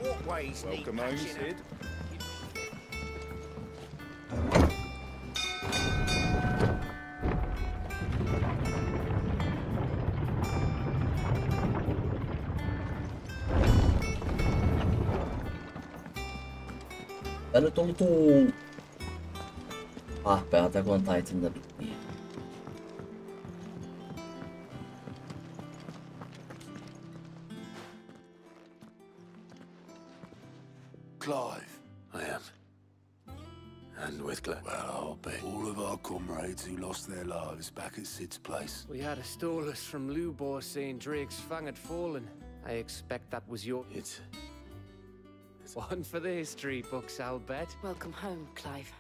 Walkways need Welcome home, patching Sid. up. Lanet oldu. Ah be, Attack on Titan'da bitti. Clive. I am. And with Clive. Well, I'll bet all of our comrades who lost their lives back at Sid's place. We had a stolus from Lubor saying Drake's fang had fallen. I expect that was your... It's one for the history books, I'll bet. Welcome home, Clive.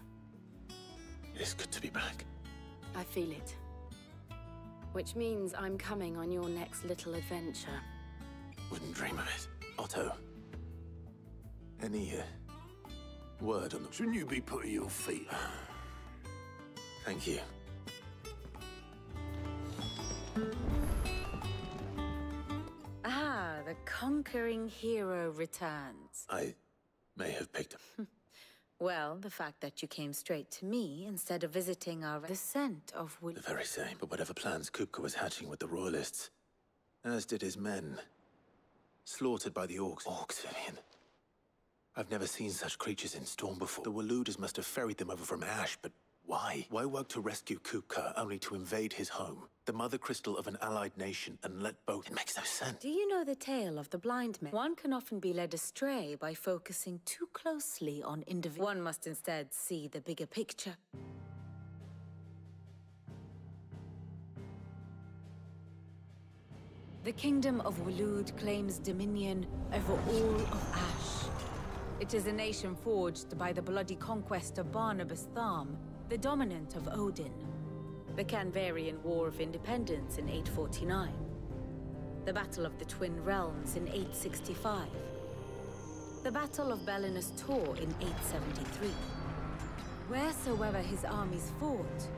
It's good to be back. I feel it. Which means I'm coming on your next little adventure. Wouldn't dream of it. Otto. Any word on the... Shouldn't you be putting your feet up? Thank you. Ah, the conquering hero returns. I may have picked him. Well, the fact that you came straight to me instead of visiting our... The scent of wood... The very same, but whatever plans TÜRKÇE was hatching with the royalists, as did his men, slaughtered by the orcs. Orcs, Vivian. I've never seen such creatures in storm before. The Waluders must have ferried them over from Ash, but why? Why work to rescue TÜRKÇE only to invade his home, the mother crystal of an allied nation, and let both? It makes no sense. Do you know the tale of the blind men? One can often be led astray by focusing too closely on individuals. One must instead see the bigger picture. The kingdom of Walud claims dominion over all of Ash. It is a nation forged by the bloody conquest of Barnabas Tharm, the dominant of Odin. The Canvarian War of Independence in 849. The Battle of the Twin Realms in 865. The Battle of Belinus Tor in 873. Wheresoever his armies fought,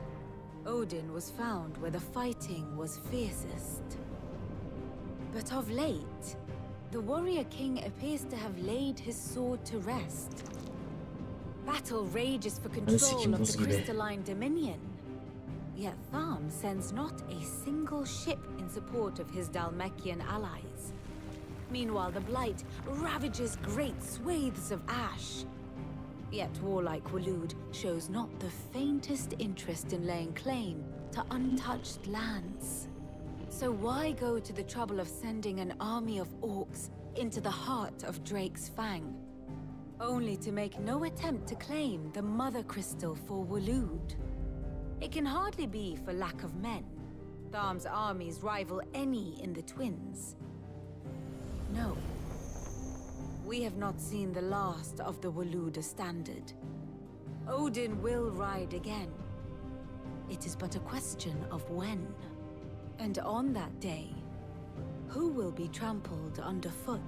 Odin was found where the fighting was fiercest. But of late, the warrior king appears to have laid his sword to rest. Battle rages for control of the crystalline dominion. Yet Tharm sends not a single ship in support of his Dhalmekian allies. Meanwhile, the Blight ravages great swathes of Ash. Yet warlike Walud shows not the faintest interest in laying claim to untouched lands. So why go to the trouble of sending an army of orcs into the heart of Drake's Fang, only to make no attempt to claim the Mother Crystal for Walud? It can hardly be for lack of men. Tharm's armies rival any in the Twins. No. We have not seen the last of the Waluda standard. Odin will ride again. It is but a question of when. And on that day, who will be trampled underfoot?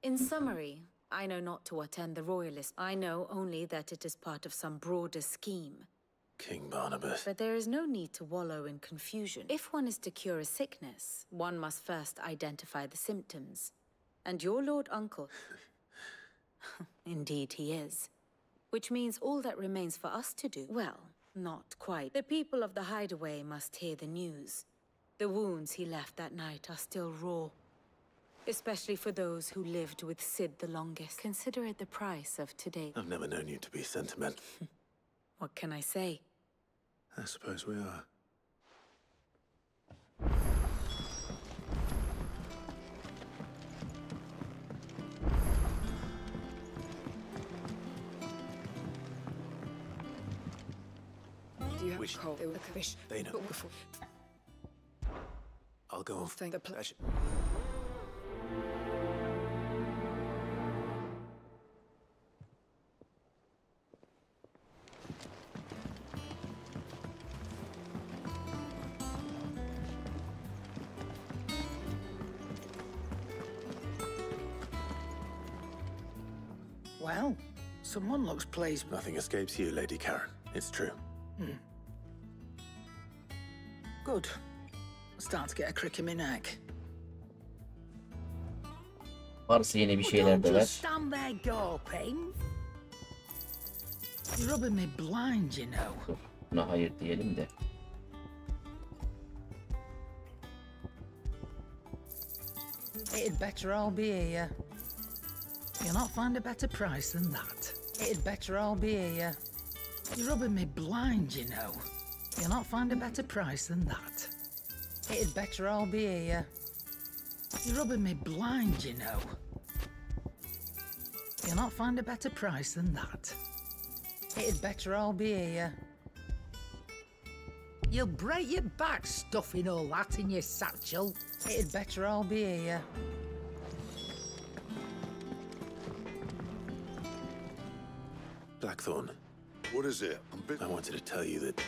In summary, I know not to what end the royalists. I know only that it is part of some broader scheme. King Barnabas. But there is no need to wallow in confusion. If one is to cure a sickness, one must first identify the symptoms. And your Lord Uncle... Indeed he is. Which means all that remains for us to do, well, not quite. The people of the Hideaway must hear the news. The wounds he left that night are still raw. Especially for those who lived with Sid the longest. Consider it the price of today. I've never known you to be sentimental. What can I say? I suppose we are. Do you have Wish cold? Wish. they know. I'll go on. Thank the pleasure. Well, someone looks pleased. Nothing escapes you, Lady Karen. It's true. Good. Start to get a crick in my neck. Varsa yeni bir Oh, şeyler don't de ver. just stand there gawping. You're rubbing me blind, you know. Dur, buna hayır diyelim de. It'd better all be here. You'll not find a better price than that. It'd better all be here. You're rubbing me blind, you know. You'll not find a better price than that. It'd better all be here. You're rubbing me blind, you know. You'll not find a better price than that. It'd better all be here. You'll break your back stuffing all that in your satchel. It'd better all be here. Blackthorn, What is it? I wanted to tell you that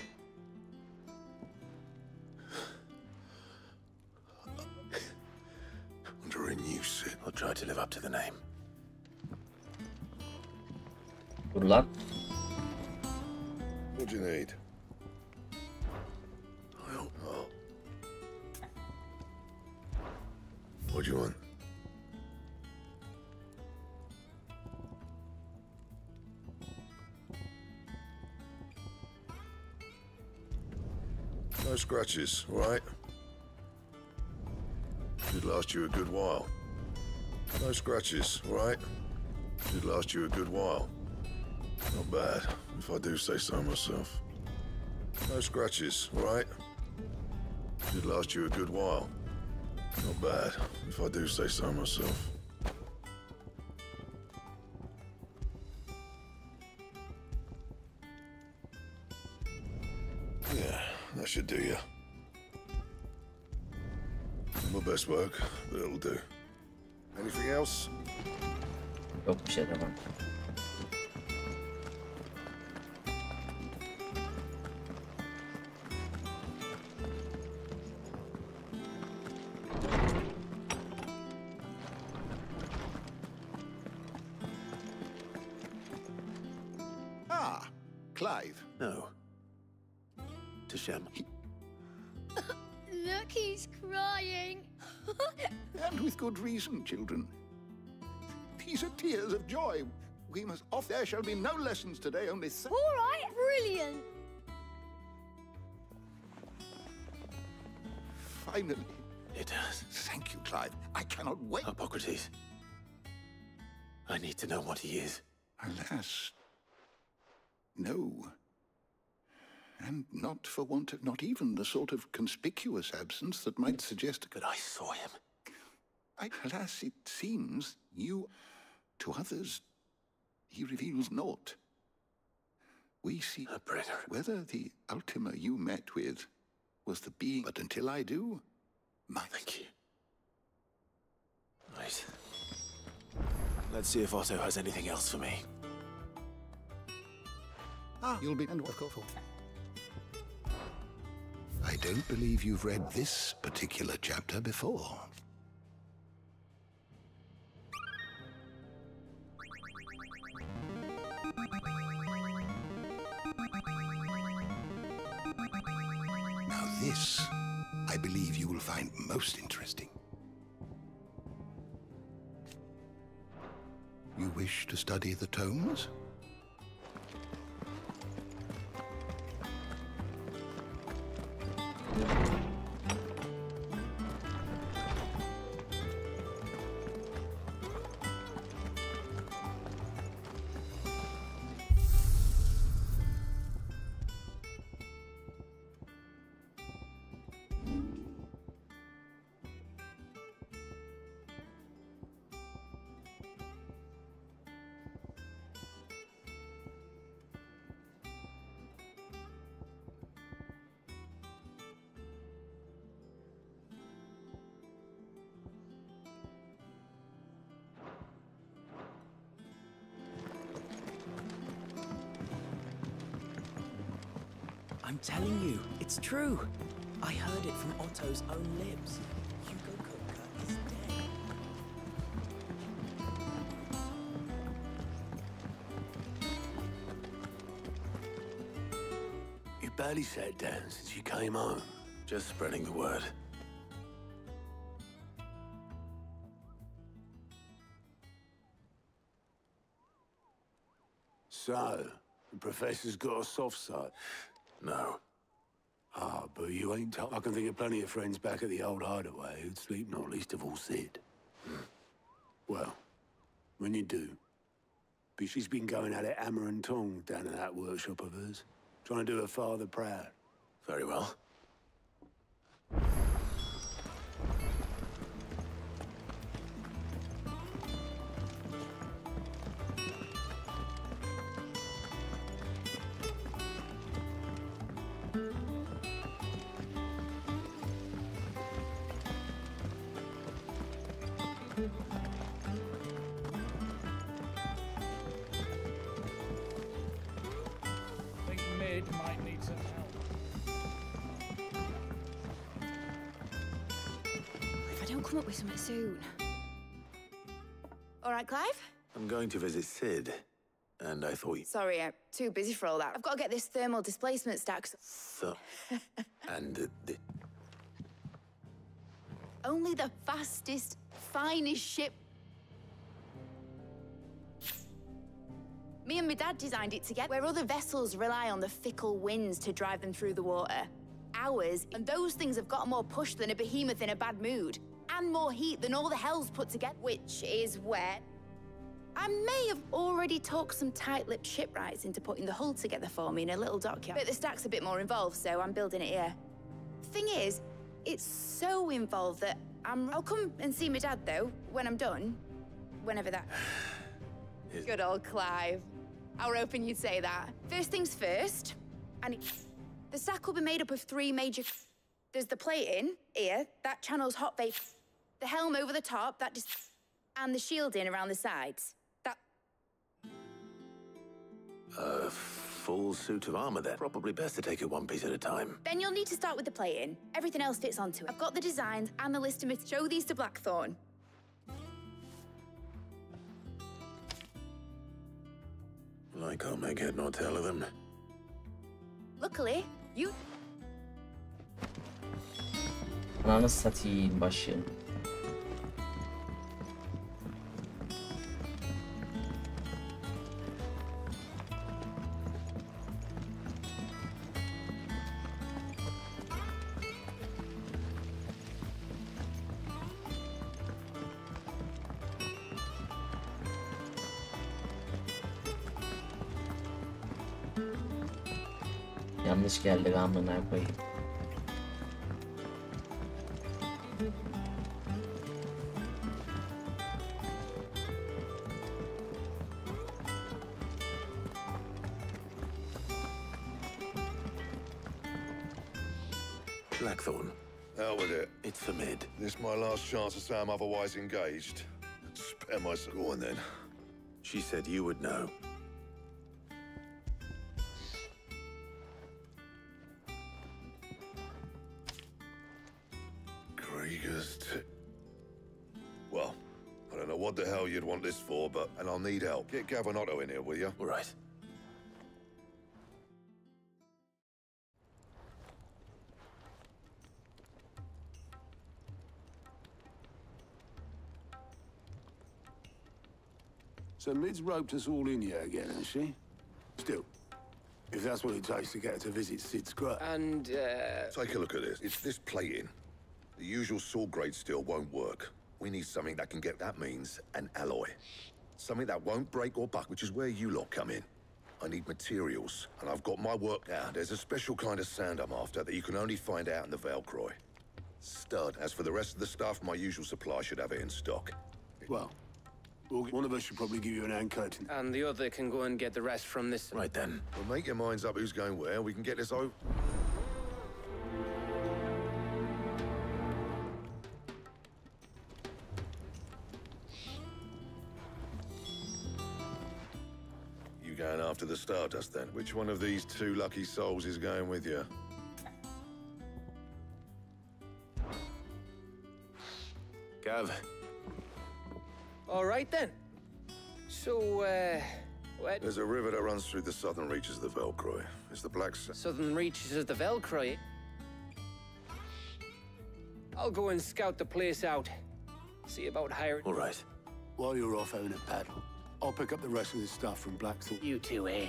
Under a new sit. I'll try to live up to the name. Dur lan. What do you need? Oh. What do you want? No scratches, all right? Should last you a good while. No scratches, all right? Should last you a good while. Not bad, if I do say so myself. No scratches, all right? Should last you a good while. Not bad, if I do say so myself. Yeah, that should do you. My best work, but it'll do. Anything else? Yok bir şey tamam. Ah, Clive. No. To Shem. Look, he's crying. And with good reason, children. These are tears of joy. We must off. There shall be no lessons today, only... All right, brilliant. Finally. It does. Thank you, Clive. I cannot wait. Hippocrates. I need to know what he is. Alas. No. And not for want of not even the sort of conspicuous absence that might suggest... But I saw him. Alas, it seems you... To others, he reveals naught. We see A bringer. whether the Ultima you met with was the being... But until I do, Thank you. Right. Let's see if Otto has anything else for me. You'll be... And what for? I don't believe you've read this particular chapter before. Now this, I believe you will find most interesting. You wish to study the tomes? I'm telling you, it's true. I heard it from Otto's own lips. Hugo Kupka is dead. You barely sat down since you came home. Just spreading the word. So, the professor's got a soft side? No. Ah, but you ain't told. I can think of plenty of friends back at the old hideaway who'd sleep, not least of all Sid. Well, when you do, but she's been going at it hammer and tongue down in that workshop of hers, trying to do her father proud. Very well. I think Mid might need some help. If I don't come up with something soon. All right, Clive? I'm going to visit Sid, and I thought you... Sorry, I'm too busy for all that. I've got to get this thermal displacement stack. So... and the... Only the fastest, finest ship. Me and my dad designed it together, where other vessels rely on the fickle winds to drive them through the water. Ours, and those things have got more push than a behemoth in a bad mood, and more heat than all the hells put together, which is where I may have already talked some tight-lipped shipwrights into putting the hull together for me in a little dockyard. But the stack's a bit more involved, so I'm building it here. Thing is, it's so involved that I'll come and see my dad, though, when I'm done. Whenever that... Good old Clive. I were hoping you'd say that. First things first, and the stack will be made up of 3 major... There's the plating, here, that channels hot vapor. The helm over the top, that just... And the shielding around the sides. That... A full suit of armor, then. Probably best to take it one piece at a time. Then you'll need to start with the plating. Everything else fits onto it. I've got the designs and the list of... Show these to Blackthorn. I can't make head nor tail of them. Luckily, you... Ananı satayım başı. Yanlış geldi amına koyayım. Blackthorn. Out with it. It's for Mid. This my last chance to say I'm otherwise engaged. Spare myself. Go on, then. She said you would know. Well, I don't know what the hell you'd want this for, but... And I'll need help. Get Gav and Otto in here, will you? All right. So Mid's roped us all in here again, has she? Still, if that's what it takes to get her to visit Sid's grave. And, Take a look at this. It's this plating. The usual sword grade steel won't work. We need something that can get... That means an alloy. Something that won't break or buck, which is where you lot come in. I need materials, and I've got my work out. There's a special kind of sand I'm after that you can only find out in the Valkyrie. Stud. As for the rest of the stuff, my usual supply should have it in stock. Well, one of us should probably give you an hand coating. and the other can go and get the rest from this. Right then. Well, make your minds up who's going where. We can get this over... You going after the Stardust, then? Which one of these 2 lucky souls is going with you? Gav. All right, then. So, what? There's a river that runs through the southern reaches of the Valkyrie. It's the Black Sea. Southern reaches of the Valkyrie. I'll go and scout the place out. See about hiring. All right. While you're off having a paddle, I'll pick up the rest of this stuff from Blackthorn. You two, eh?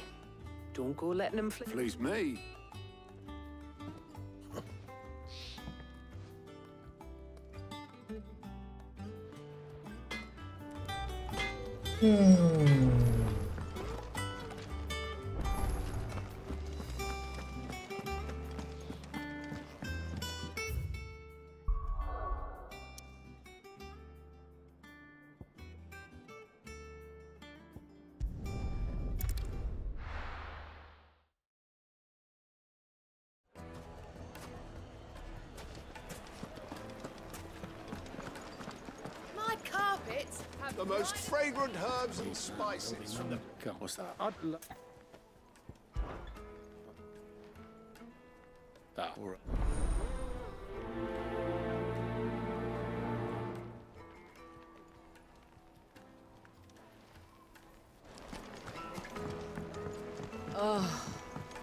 Don't go letting them flee. Please me. My carpets have The most fragrant herbs and spices from the... What's that? Adlı. That. All right. Oh,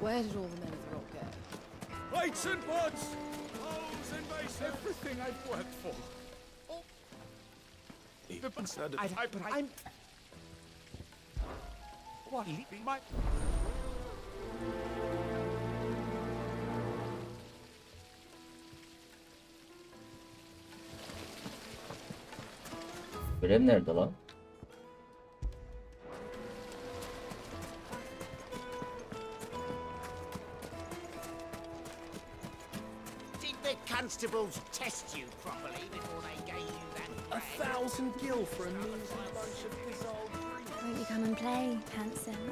where did all the men of the rock go? Plates and pots! Holes and basins! Everything I've worked for. I'm... What? My... Görev nerede lan? Did the constables test you properly before they gave you that? 1,000 gil for a measly bunch of dissolved drink. Won't you come and play, handsome?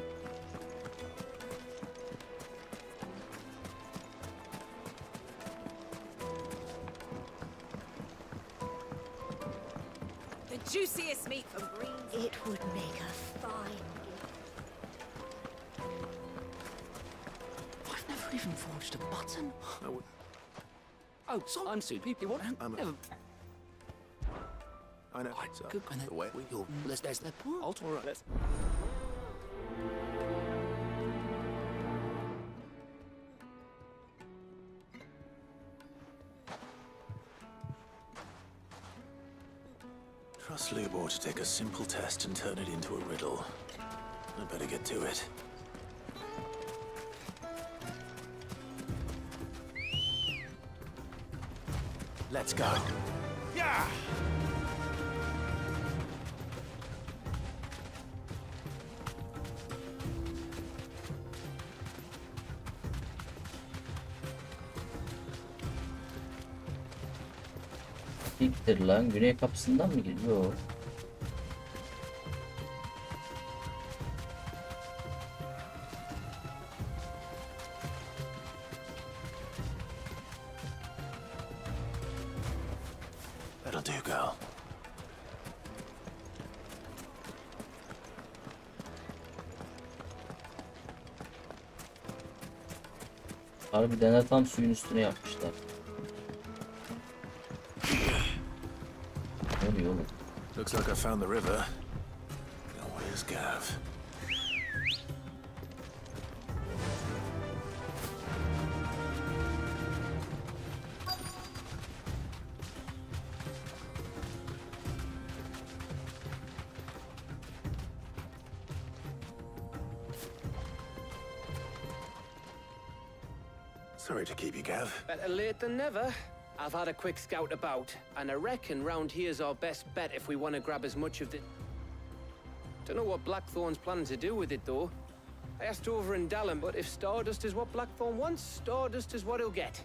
The juiciest meat from Greens. It would make a fine I've never even forged a button. Oh, so I'm sued. People want never. I know. So, Good when the way you're there's the poor. All right. Let's... Trust Lubor to take a simple test and turn it into a riddle. I better get to it. Let's go. Yeah! Siktir lan, güney kapısından mı geliyor? That'll do, girl. Harbiden de tam suyun üstüne yapmışlar. Ne oluyor oğlum? Looks like I found the river. Now where's Gav? Sorry to keep you, Gav. Better late than never. I've had a quick scout about, and I reckon round here's our best bet if we want to grab as much of the... Don't know what Blackthorn's planning to do with it, though. I asked over in Dallin, but if Stardust is what Blackthorn wants, Stardust is what he'll get.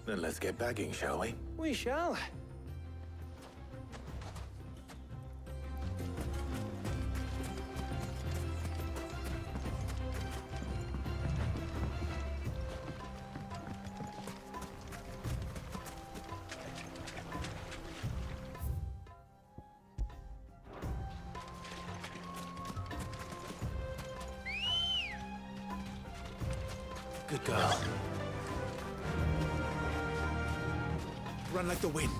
Then let's get bagging, shall we? We shall. Good girl. Run like the wind.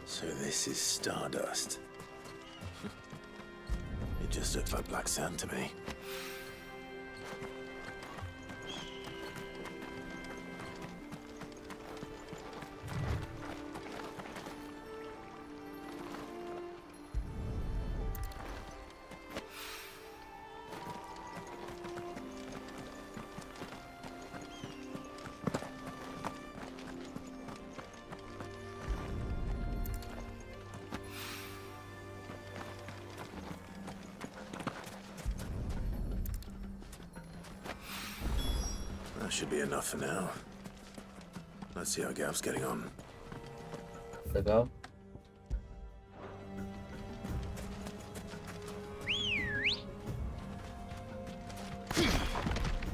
So this is Stardust. It just looked like black sand to me. That should be enough for now. Let's see how Gav's getting on. Legal.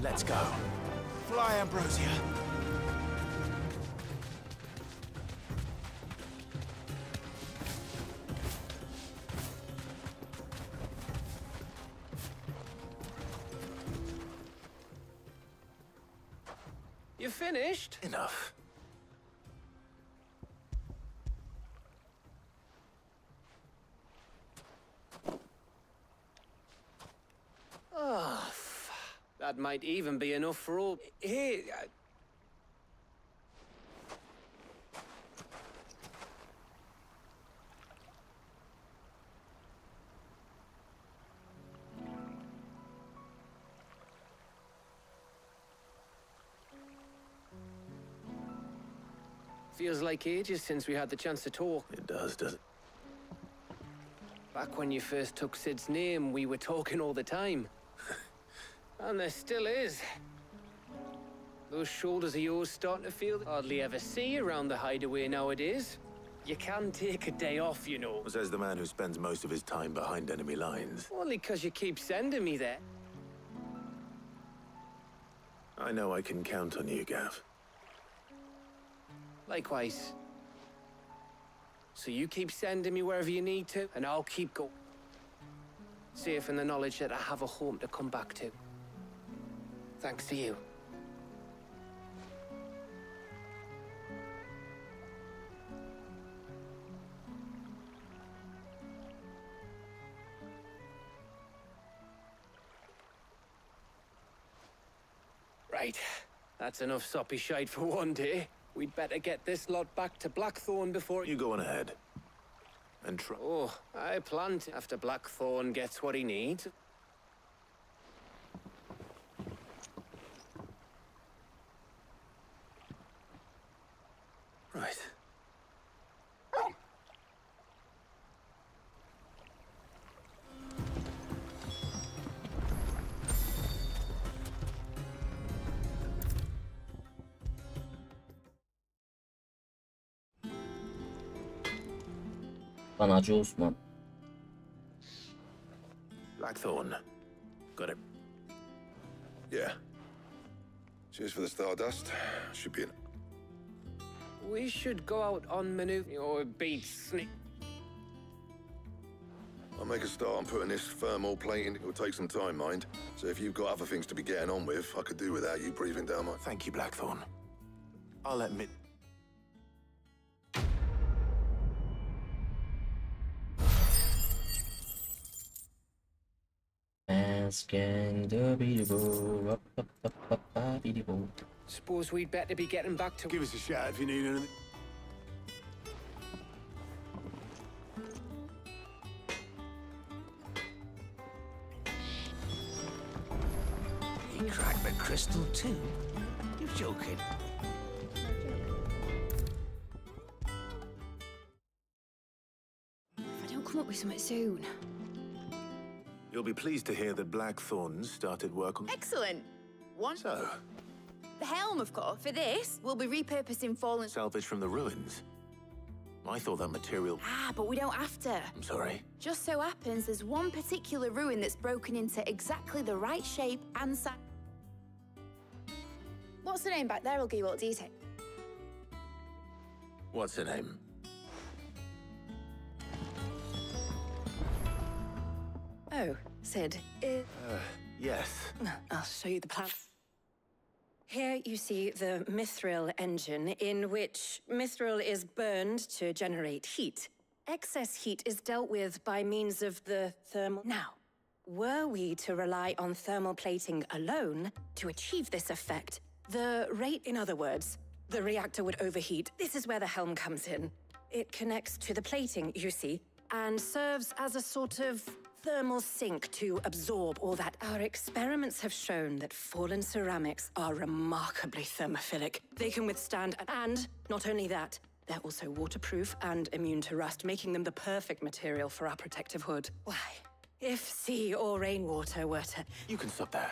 Let's go. Fly, Ambrosia. You finished? Enough. Oh, that might even be enough for all. Here. Feels like ages since we had the chance to talk. It does it? Back when you first took Sid's name, we were talking all the time. And there still is. Those shoulders of yours starting to feel hardly ever see around the hideaway nowadays. You can take a day off, you know. Says the man who spends most of his time behind enemy lines. Only 'cause you keep sending me there. I know I can count on you, Gav. Likewise. So you keep sending me wherever you need to, and I'll keep going. Safe in the knowledge that I have a home to come back to. Thanks to you. Right. That's enough soppy shite for one day. We'd better get this lot back to Blackthorn before... You go on ahead. And try... Oh, I plan to after Blackthorn gets what he needs. Right. Banacı Osman. Blackthorn. Got it. Yeah. Cheers for the Stardust. Should be in. We should go out on maneuver or beat sneak. I'll make a start on putting this thermal plate in. It'll take some time, mind. So if you've got other things to be getting on with, I could do without you breathing down my... Thank you, Blackthorn. I'll admit... Suppose we'd better be getting back to... Give us a shout if you need anything. He cracked the crystal too. You're joking. If I don't come up with something soon. You'll be pleased to hear that Blackthorn started work on... Excellent. One. So, The helm, of course. For this, we'll be repurposing fallen... salvage from the ruins. I thought that material... Ah, but we don't have to. I'm sorry. Just so happens there's one particular ruin that's broken into exactly the right shape and size. What's the name back there? I'll give you all the detail. What's her name? Oh, Sid. Yes. I'll show you the plan. Here you see the mithril engine, in which mithril is burned to generate heat. Excess heat is dealt with by means of the thermal... Now, Were we to rely on thermal plating alone to achieve this effect, the rate, in other words, the reactor would overheat. This is where the helm comes in. It connects to the plating, you see, and serves as a sort of thermal sink to absorb all that. Our experiments have shown that fallen ceramics are remarkably thermophilic. They can withstand, and not only that, they're also waterproof and immune to rust, making them the perfect material for our protective hood. Why, if sea or rainwater were to... You can stop there.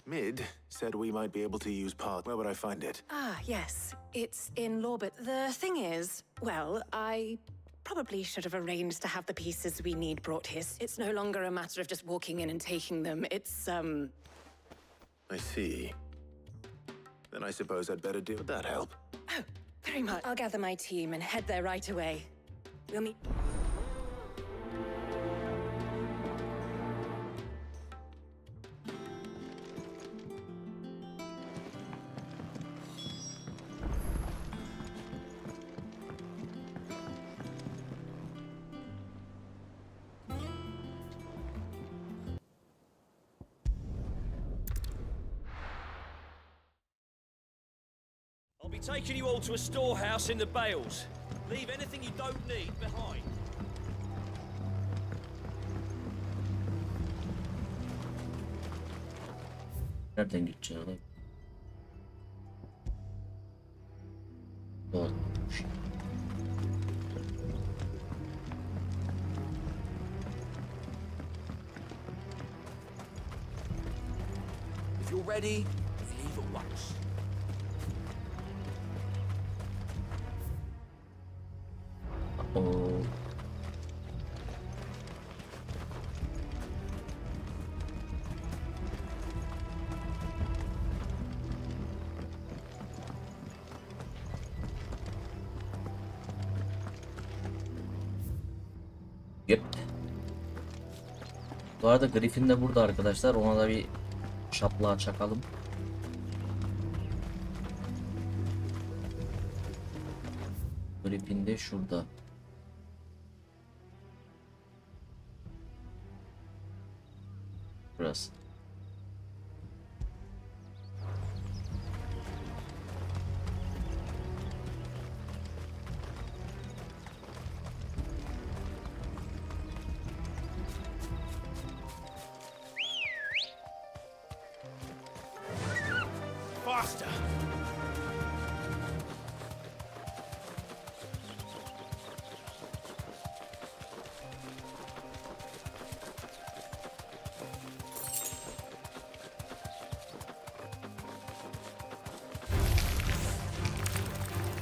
Mid said we might be able to use part. Where would I find it? Ah, yes. It's in Lorbit. The thing is, well, I probably should have arranged to have the pieces we need brought here. It's no longer a matter of just walking in and taking them. It's, I see. Then I suppose I'd better do... Would that help? Oh, very much. I'll gather my team and head there right away. We'll meet... I'll be taking you all to a storehouse in the bales. Leave anything you don't need behind. Nereden gideceğiz lan? Doğru. If you're ready, leave at once. Oh. Yep. Bu arada Griffin de burada arkadaşlar. Ona da bir şaplığa çakalım. Griffin de şurada. Burası. Faster!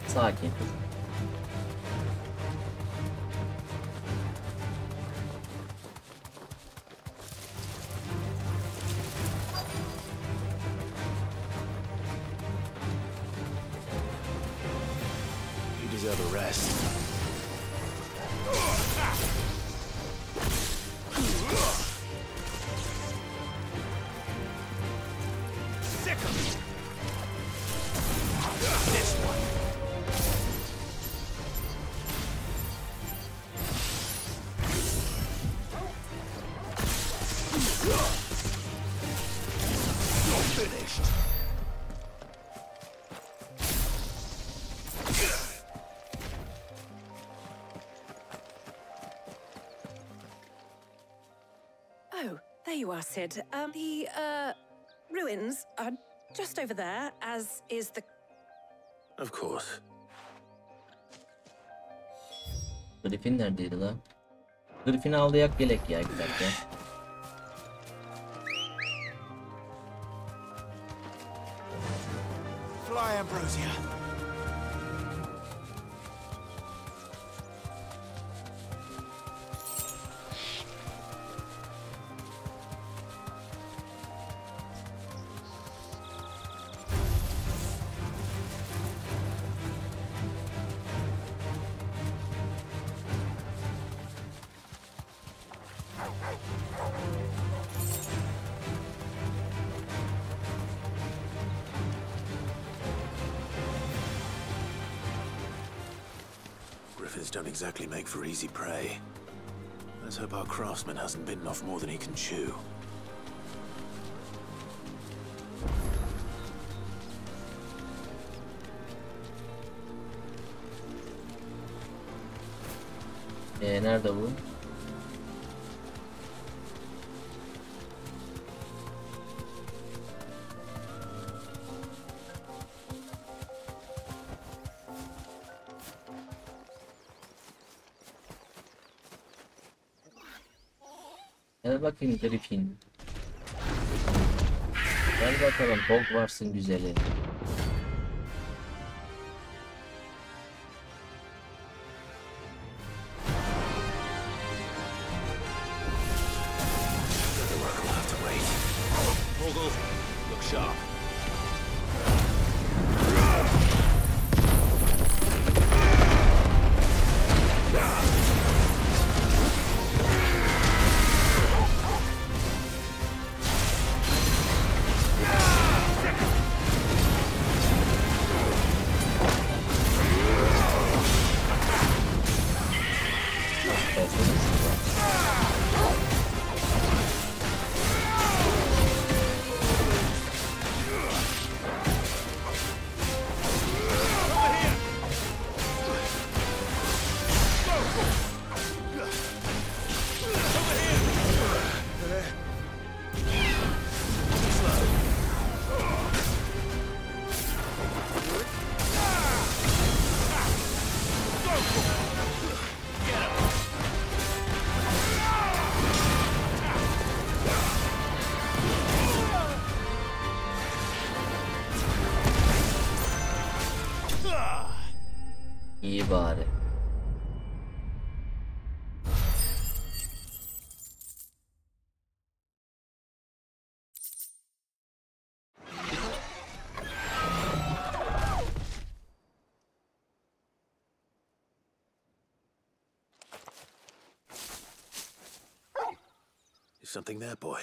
Sakin. You deserve a rest. Sick of it! This one! Finished. Oh, there you are, Sid. The ruins are just over there, as is the... Of course. Griffin neredeydi lan? Griffin'i aldayak gelek ya giderken. Fly, Ambrosia. Griffins don't exactly make for easy prey. Let's hope our craftsman hasn't bitten off more than he can chew. Nerede bu? Gel bakayım Griffin. Gel bakalım Hogwarts'ın güzeli. Look sharp. İyi bari. Is something there, boy?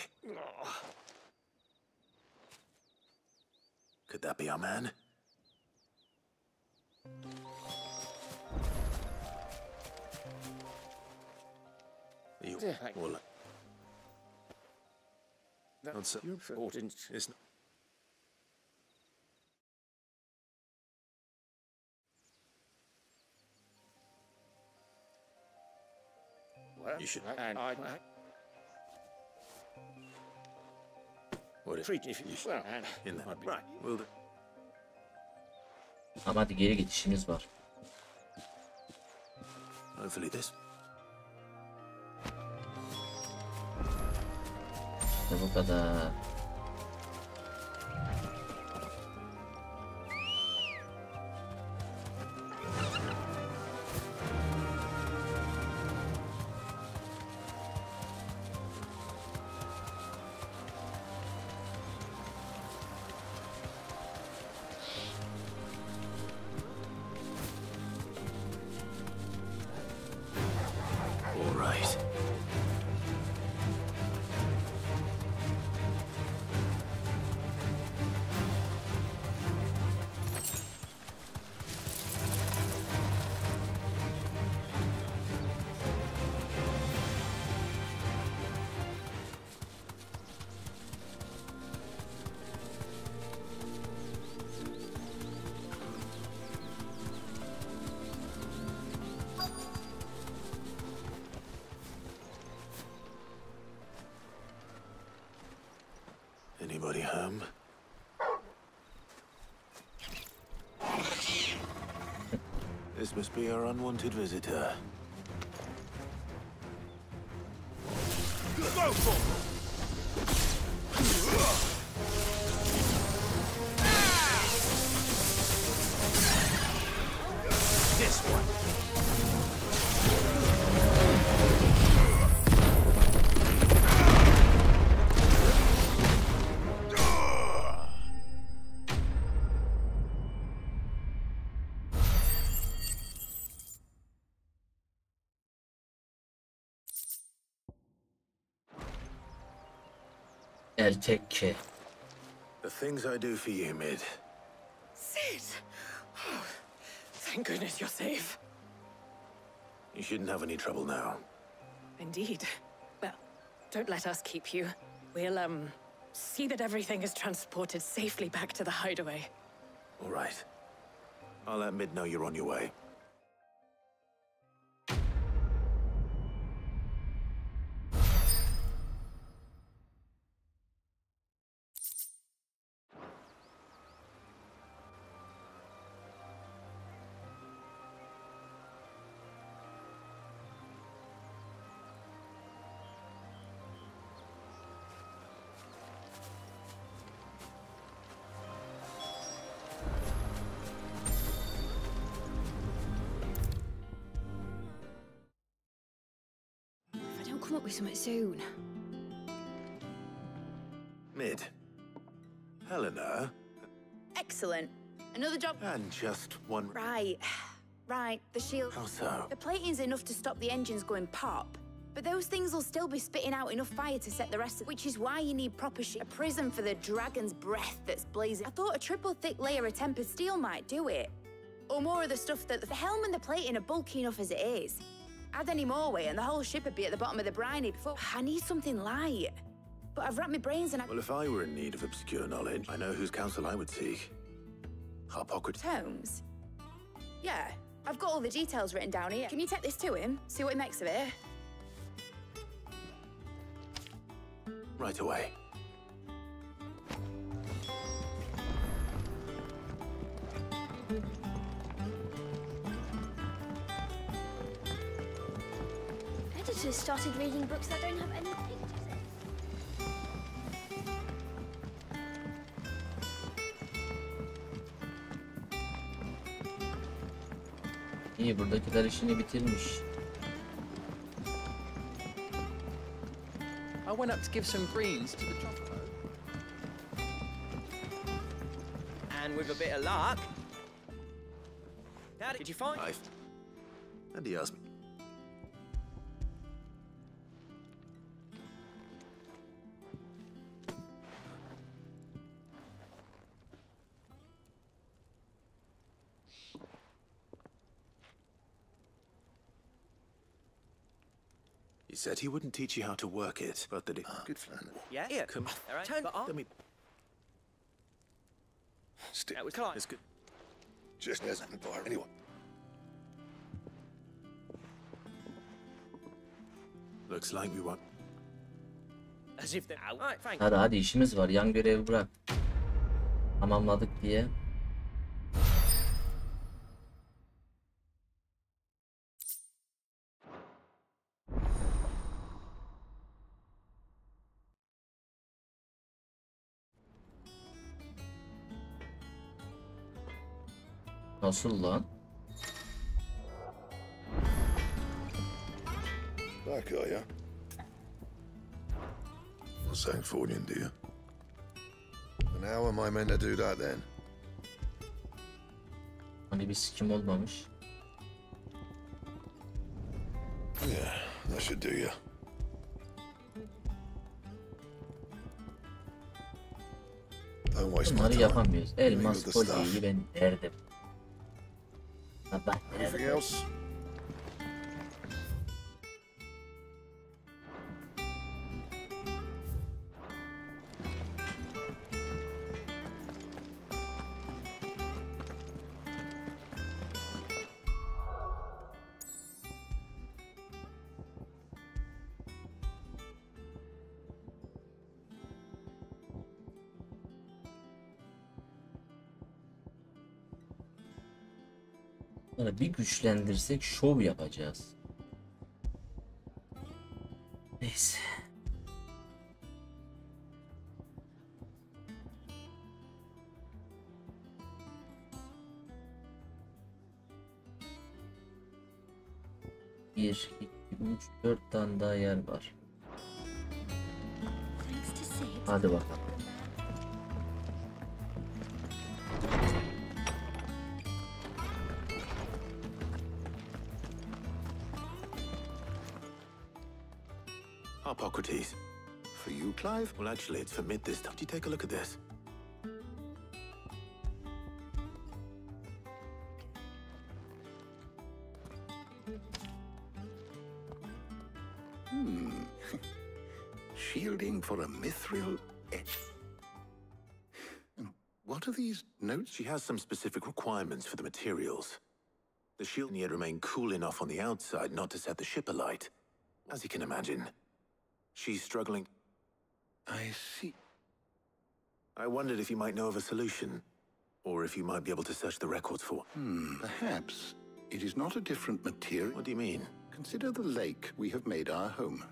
Could that be our man? You all not so important. It's not. Well, You should. and What if treat if you well, and in that? right. Will do. Ama hadi geri git, işimiz var. Hopefully this. İşte bu kadar. All right. Anybody home? This must be our unwanted visitor. Go for it. This one. TÜRKÇE. The things I do for you, Mid. Sid! Oh, thank goodness you're safe. You shouldn't have any trouble now. Indeed. Well, don't let us keep you. We'll, see that everything is transported safely back to the hideaway. All right. I'll let Mid know you're on your way. Come up with something soon. Mid. Helena. Excellent. Another job. And just one. Right. Right. The shield. How so? The plating's enough to stop the engines going pop, but those things will still be spitting out enough fire to set the rest of. Which is why you need proper a prism for the dragon's breath that's blazing. I thought a triple thick layer of tempered steel might do it, or more of the stuff that the helm and the plating are bulky enough as it is. Add any more weight and the whole ship would be at the bottom of the briny before. I need something light. But I've wrapped my brains and Well, if I were in need of obscure knowledge, I know whose counsel I would seek. Hippocrates. Tomes? Yeah, I've got all the details written down here. Can you take this to him? See what he makes of it? Right away. Editors started reading books that don't have any pictures in. İyi, buradakiler işini bitirmiş. I went up to give some greens to the chocolate. And with a bit of luck, how did you find it? And he asked me. He said he wouldn't teach you how to work it, but that it... Good plan. Yeah? Here, come. All right. Turn. But Let me... Stick. that was Clive. It's good. Just as an fire. Anyway. Looks like we want... As if they're out. Right, thank you. Hadi hadi, işimiz var. Yan görevi bırak. Tamamladık diye. Nasıl lan? Back, are you? Not saying fortune, do you? And how am I meant to do that then? Hani bir sikim olmamış. Yeah, that should do you. Don't waste my Bunları time. yapamıyoruz. Leave me Elmas with the kolyeyi stuff. ben derdim. Sabah Anything derdim. else? Bunları bir güçlendirsek şov yapacağız. Neyse. Bir, iki, üç, 4 tane daha yer var. Hadi bakalım. Hippocrates. For you, Clive? Well, actually, it's for Mid this time. Did you take a look at this? Shielding for a mithril etch. What are these notes? She has some specific requirements for the materials. The shield needed to remain cool enough on the outside not to set the ship alight. As you can imagine, she's struggling. I see. I wondered if you might know of a solution, or if you might be able to search the records for one. Perhaps. It is not a different material. What do you mean? Consider the lake we have made our home.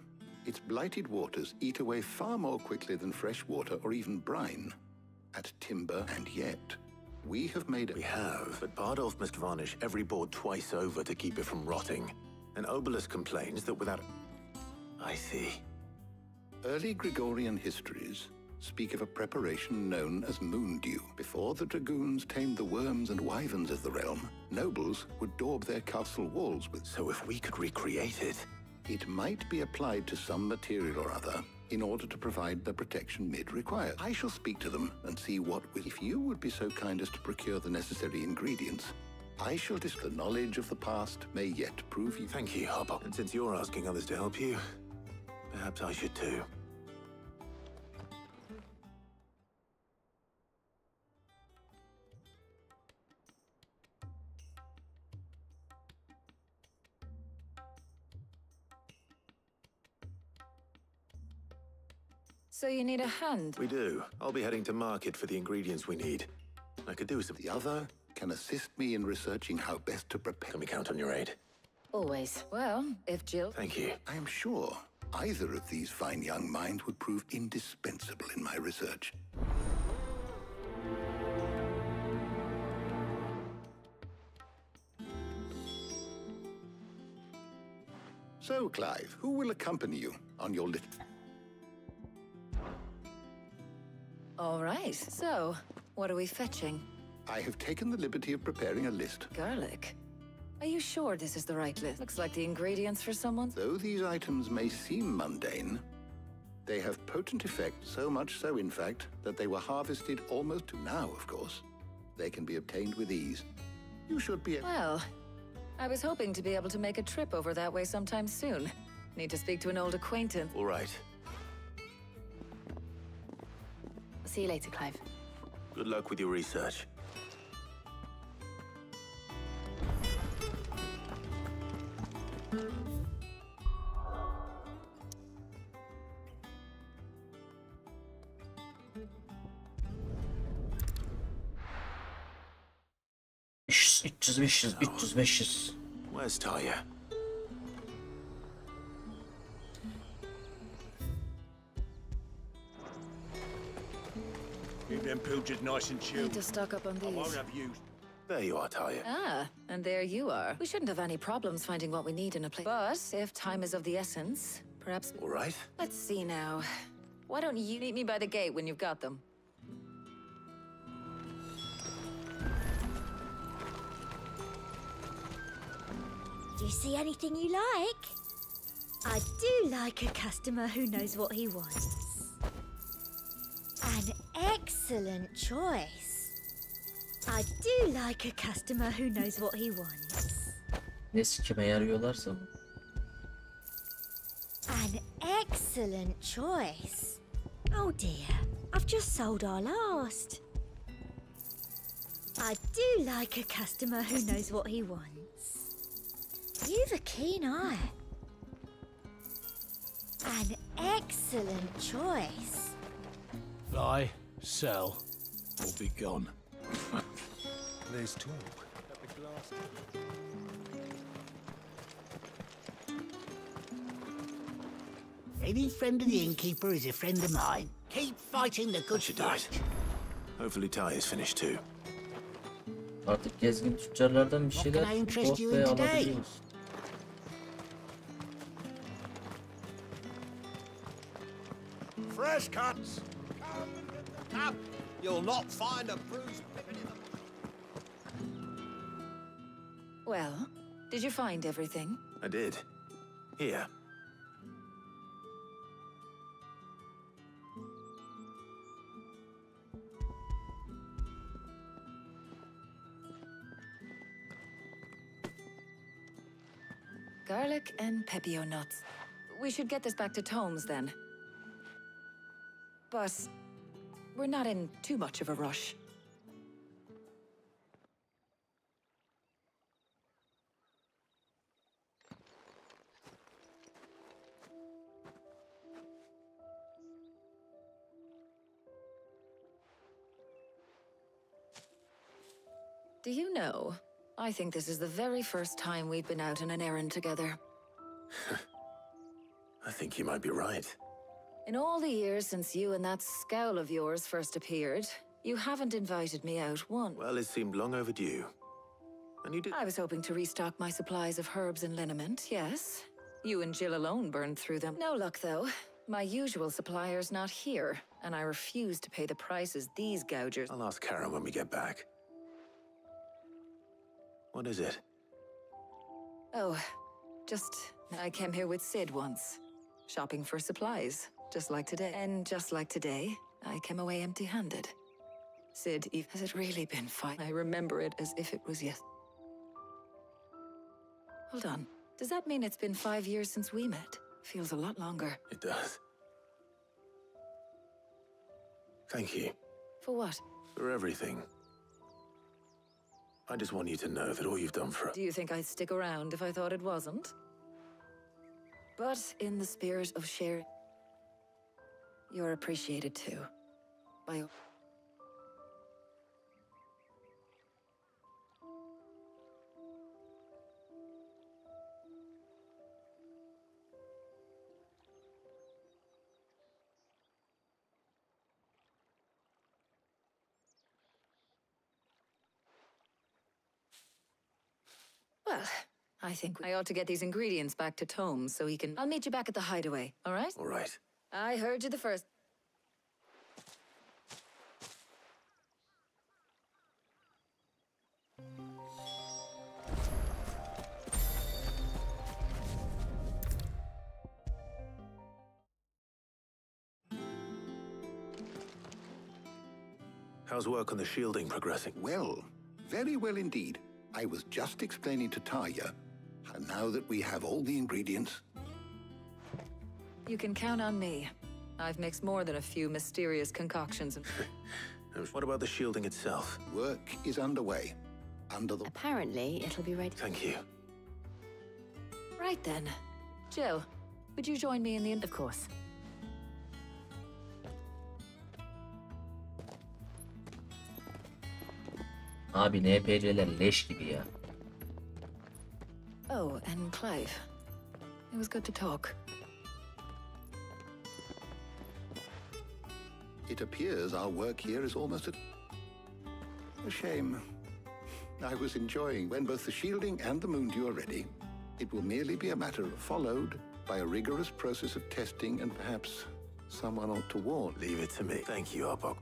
Its blighted waters eat away far more quickly than fresh water or even brine. At timber, and yet, we have made it. We have, but Bardolph must varnish every board twice over to keep it from rotting. And Obelisk complains that without... I see. Early Gregorian histories speak of a preparation known as moon dew. Before the dragoons tamed the worms and wyverns of the realm, nobles would daub their castle walls with... So if we could recreate it... It might be applied to some material or other in order to provide the protection Mid requires. I shall speak to them and see what... If you would be so kind as to procure the necessary ingredients, I shall discuss. The knowledge of the past may yet prove you... Thank you, Hobble. And since you're asking others to help you, perhaps I should too. So you need a hand? We do. I'll be heading to market for the ingredients we need. I could do some... The other can assist me in researching how best to prepare... Can we count on your aid? Always. Well, if Jill... Thank you. I am sure either of these fine young minds would prove indispensable in my research. So, Clive, who will accompany you on your little... All right, so, what are we fetching? I have taken the liberty of preparing a list. Garlic? Are you sure this is the right list? Looks like the ingredients for someone. Though these items may seem mundane, they have potent effect, so much so, in fact, that they were harvested almost to now, of course. They can be obtained with ease. You should be... Well, I was hoping to be able to make a trip over that way sometime soon. Need to speak to an old acquaintance. All right. See you later, Clive. Good luck with your research. Where's Talia? Keep them pilchards nice and chilled. Need to stock up on these. I won't have you. There you are, Talia. Ah, and there you are. We shouldn't have any problems finding what we need in a place. But if time is of the essence, perhaps... All right. Let's see now. Why don't you meet me by the gate when you've got them? Do you see anything you like? I do like a customer who knows what he wants. An excellent choice. I do like a customer who knows what he wants. Ne sikime yarıyorlarsa bu. An excellent choice. Oh dear, I've just sold our last. I do like a customer who knows what he wants. You've a keen eye. An excellent choice. Buy, sell, or be gone. There's talk. Any friend of the innkeeper is a friend of mine. Keep fighting the good fight. Hopefully Talia's finished too. Artık gezgin tüccarlardan bir şeyler ortaya alabiliyoruz. Fresh cuts. Come, you'll not find a bruised pippin in the... Well, did you find everything? I did. Here. Garlic and pepio nuts. We should get this back to Tomes, then. But we're not in too much of a rush. Do you know, I think this is the very first time we've been out on an errand together. I think you might be right. In all the years since you and that scowl of yours first appeared, you haven't invited me out once. Well, it seemed long overdue. And you did... I was hoping to restock my supplies of herbs and liniment, yes. You and Jill alone burned through them. No luck, though. My usual supplier's not here, and I refuse to pay the prices these gougers... I'll ask Karen when we get back. What is it? Oh, just... I came here with Sid once. Shopping for supplies, just like today. And just like today, I came away empty-handed. Sid, has it really been 5? I remember it as if it was yes. Hold on. Does that mean it's been 5 years since we met? Feels a lot longer. It does. Thank you. For what? For everything. I just want you to know that all you've done for us... Do you think I'd stick around if I thought it wasn't? But in the spirit of sharing, you're appreciated too. By... Well, I think I ought to get these ingredients back to Tomes so he can... I'll meet you back at the hideaway, all right? All right. I heard you the first... How's work on the shielding progressing? Well, very well indeed. I was just explaining to Taya, and now that we have all the ingredients... You can count on me. I've mixed more than a few mysterious concoctions. What about the shielding itself? Work is underway. Apparently, it'll be ready. Thank you. Right then. Jill, would you join me in the... Of course. Abi NPC'ler leş gibi ya. Oh, and Clive. It was good to talk. It appears our work here is almost a shame. I was enjoying when both the shielding and the moondew are ready. It will merely be a matter of followed by a rigorous process of testing and perhaps someone ought to warn. Leave it to me. Thank you, Arbok.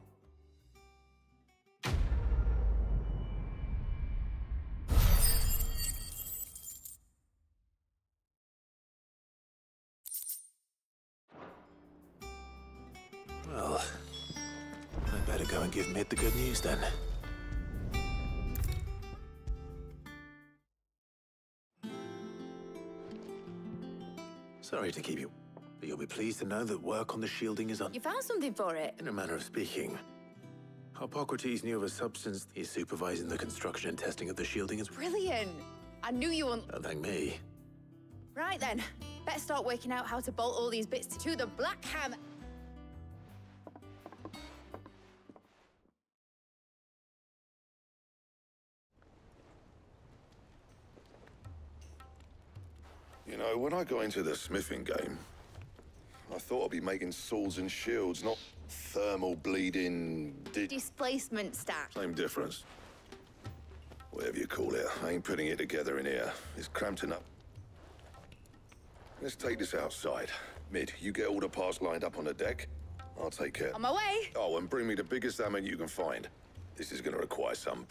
Well, I'd better go and give Mid the good news then. Sorry to keep you, but you'll be pleased to know that work on the shielding is on... You found something for it? In a manner of speaking. Hippocrates knew of a substance. He's supervising the construction and testing of the shielding as... Brilliant! I knew you wouldn't... Don't thank me. Right then, better start working out how to bolt all these bits to the black hammer. You know, when I got into the smithing game, I thought I'd be making swords and shields, not thermal bleeding... Displacement stack. Same difference. Whatever you call it, I ain't putting it together in here. It's cramped enough. Let's take this outside. Mid, you get all the parts lined up on the deck. I'll take care. On my way. Oh, and bring me the biggest hammer you can find. This is gonna require some...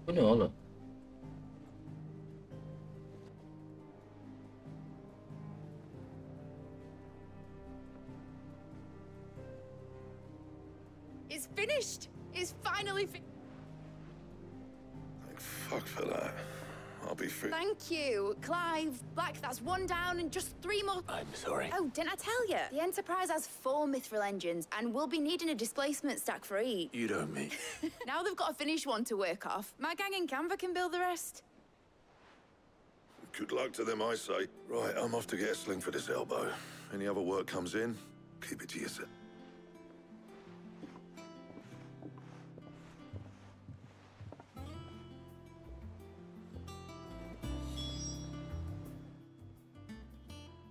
Bu ne oğlum? It's finished. It's finally finished. Thank fuck for that. I'll be fit. Thank you, Clive. Black, that's one down and just 3 more. I'm sorry. Oh, didn't I tell you? The Enterprise has 4 mithril engines, and we'll be needing a displacement stack for each. You don't mean. Now they've got a finished one to work off. My gang in Canva can build the rest. Good luck to them, I say. Right, I'm off to get a sling for this elbow. Any other work comes in, keep it to yourself.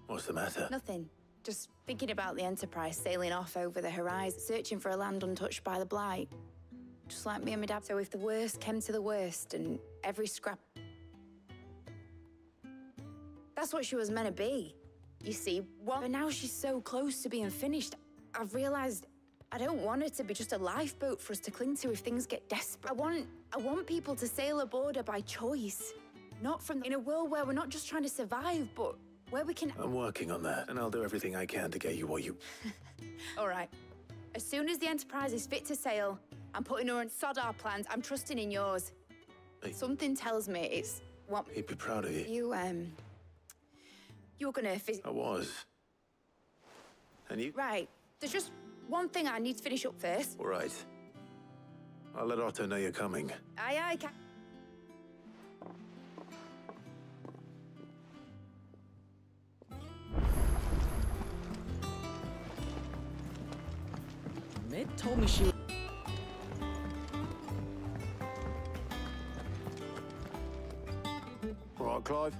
What's the matter? Nothing. Just thinking about the Enterprise sailing off over the horizon, searching for a land untouched by the Blight. Just like me and my dad. So if the worst came to the worst and every scrap... That's what she was meant to be. You see, but now she's so close to being finished, I've realized I don't want her to be just a lifeboat for us to cling to if things get desperate. I want people to sail aboard her by choice. Not from... In a world where we're not just trying to survive, but where we can... I'm working on that, and I'll do everything I can to get you what you... All right. As soon as the Enterprise is fit to sail, I'm putting her on sod our plans. I'm trusting in yours. Hey. Something tells me it's what... He'd be proud of you. You're gonna... I was. And you... Right. There's just one thing I need to finish up first. All right. I'll let Otto know you're coming. Aye, aye, Cap. Mid told me she... All right, Clive.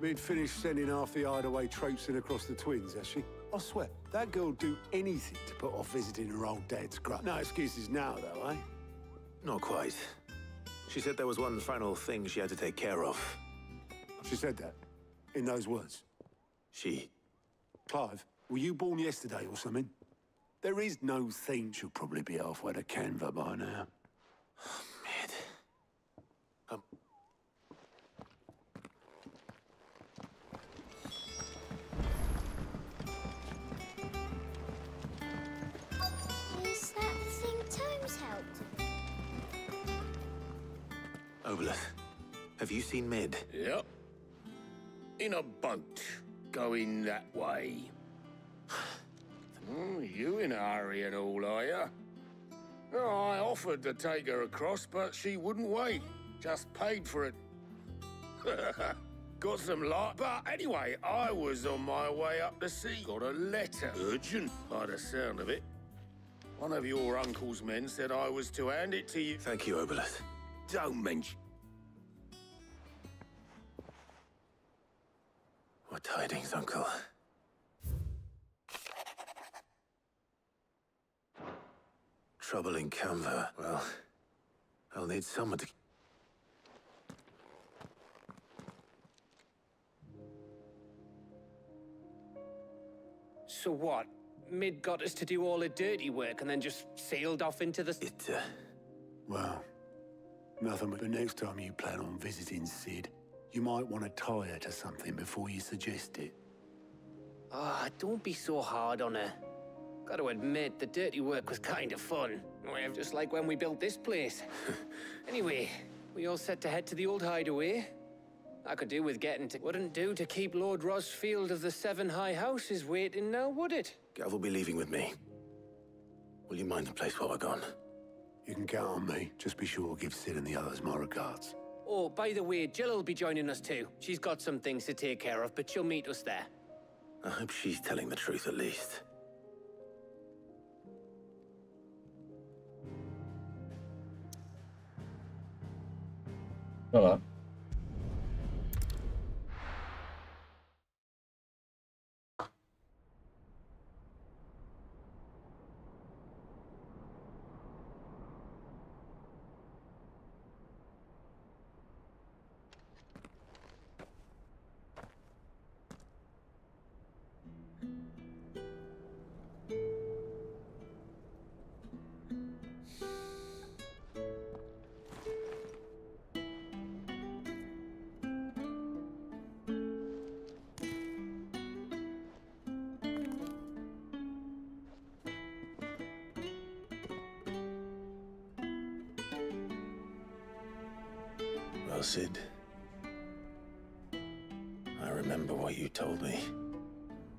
Mid finished sending half the hideaway traipsing across the twins, has she? I swear, that girl'd do anything to put off visiting her old dad's grave. No excuses now, though, eh? Not quite. She said there was one final thing she had to take care of. She said that? In those words? She... Clive, were you born yesterday or something? There is no thing. She'll probably be halfway to Canva by now. Mid. Is that the thing Tomes helped? Obelith, have you seen Mid? Yep. In a boat, going that way. You in a hurry and all, are you? I offered to take her across, but she wouldn't wait. Just paid for it. Got some light. But anyway, I was on my way up the sea. Got a letter. Urgent, by the sound of it. One of your uncle's men said I was to hand it to you. Thank you, Obelith. Don't mention. What tidings, Uncle? Trouble in Canva. Well, I'll need someone to... So what? Mid got us to do all the dirty work and then just sailed off into the... Well, nothing but the next time you plan on visiting Sid, you might want to tie her to something before you suggest it. Ah, don't be so hard on her. Got to admit, the dirty work was kind of fun. Well, just like when we built this place. Anyway, we all set to head to the old hideaway. I could do with getting to... Wouldn't do to keep Lord Rosfield of the Seven High Houses waiting now, would it? Gav will be leaving with me. Will you mind the place while we're gone? You can count on me. Just be sure to give Sid and the others my regards. Oh, by the way, Jill will be joining us too. She's got some things to take care of, but she'll meet us there. I hope she's telling the truth at least. Hello. Well, Sid, I remember what you told me.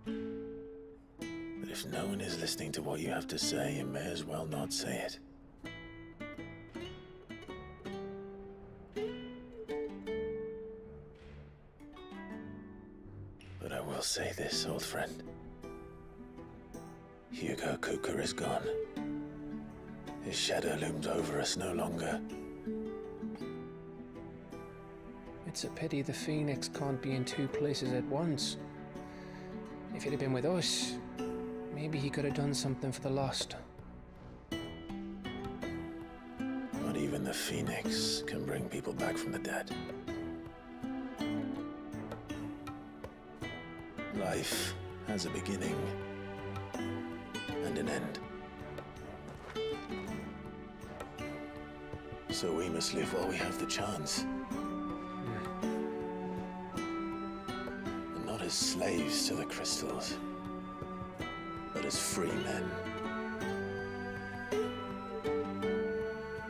That if no one is listening to what you have to say, you may as well not say it. But I will say this, old friend. Hugo Kuka is gone. His shadow looms over us no longer. It's a pity the Phoenix can't be in two places at once. If he'd have been with us, maybe he could have done something for the lost. Not even the Phoenix can bring people back from the dead. Life has a beginning and an end. So we must live while we have the chance. And not as slaves to the crystals, but as free men.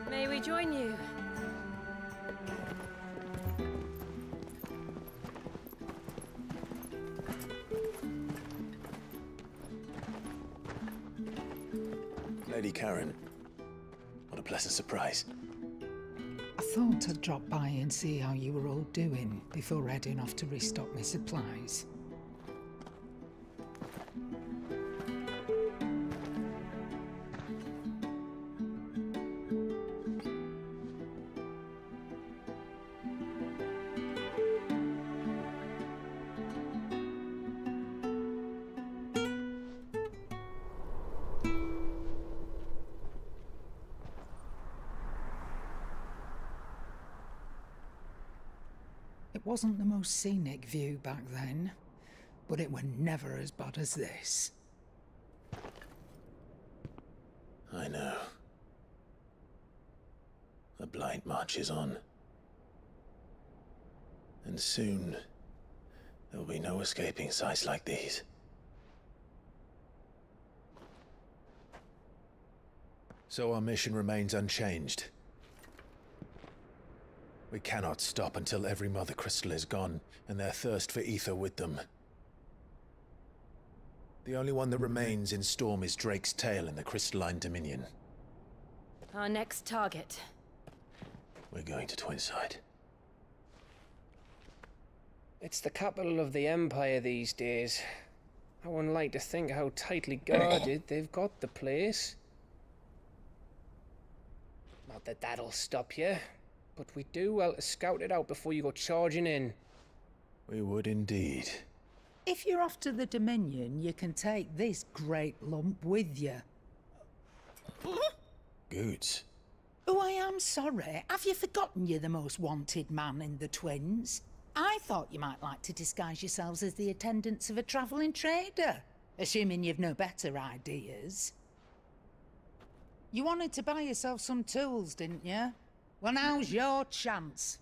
May we join you? Lady Karen, what a pleasant surprise. I thought I'd drop by and see how you were all doing before heading off to restock my supplies. It wasn't the most scenic view back then, but it were never as bad as this. I know. The blight marches on. And soon, there'll be no escaping sights like these. So our mission remains unchanged. We cannot stop until every Mother Crystal is gone, and their thirst for ether with them. The only one that remains in Storm is Drake's tail in the Crystalline Dominion. Our next target. We're going to Twinside. It's the capital of the Empire these days. I wouldn't like to think how tightly guarded they've got the place. Not that that'll stop you. But we'd do well to scout it out before you go charging in. We would indeed. If you're off to the Dominion, you can take this great lump with you. Goods. Oh, I am sorry. Have you forgotten you're the most wanted man in the Twins? I thought you might like to disguise yourselves as the attendants of a travelling trader, assuming you've no better ideas. You wanted to buy yourself some tools, didn't you? Well, now's your chance.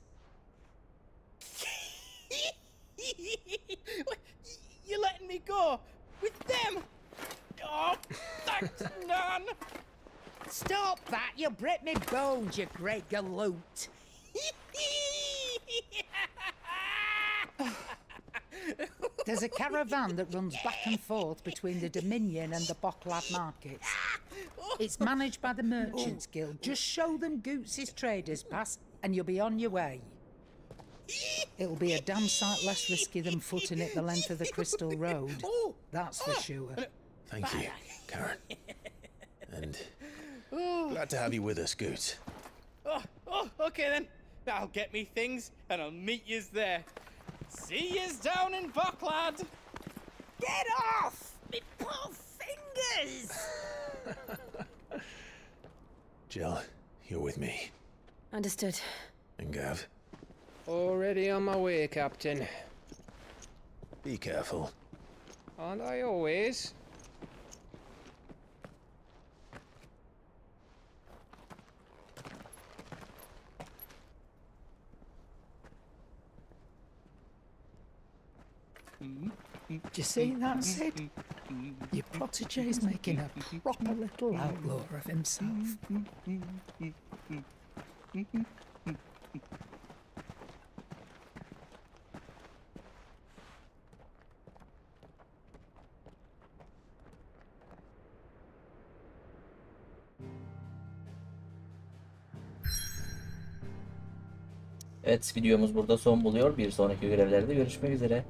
You're letting me go with them? Oh, thanks, Nan. Stop that! You'll break me bones, you great galoot. There's a caravan that runs back and forth between the Dominion and the Bocklad markets. It's managed by the Merchants Guild. Just show them Goots' traders pass and you'll be on your way. It'll be a damn sight less risky than footing it the length of the Crystal Road. That's for sure. Thank you, Karen. And glad to have you with us, Goots. Okay then. I'll get me things and I'll meet yous there. See yous down in Bocklad. Get off! Me poor fingers! Jill, you're with me. Understood. And Gav? Already on my way, Captain. Be careful. Aren't I always? Do you see that, Sid? Your protégé's making a proper little outlaw of himself. Evet, videomuz burada son buluyor. Bir sonraki görevlerde görüşmek üzere.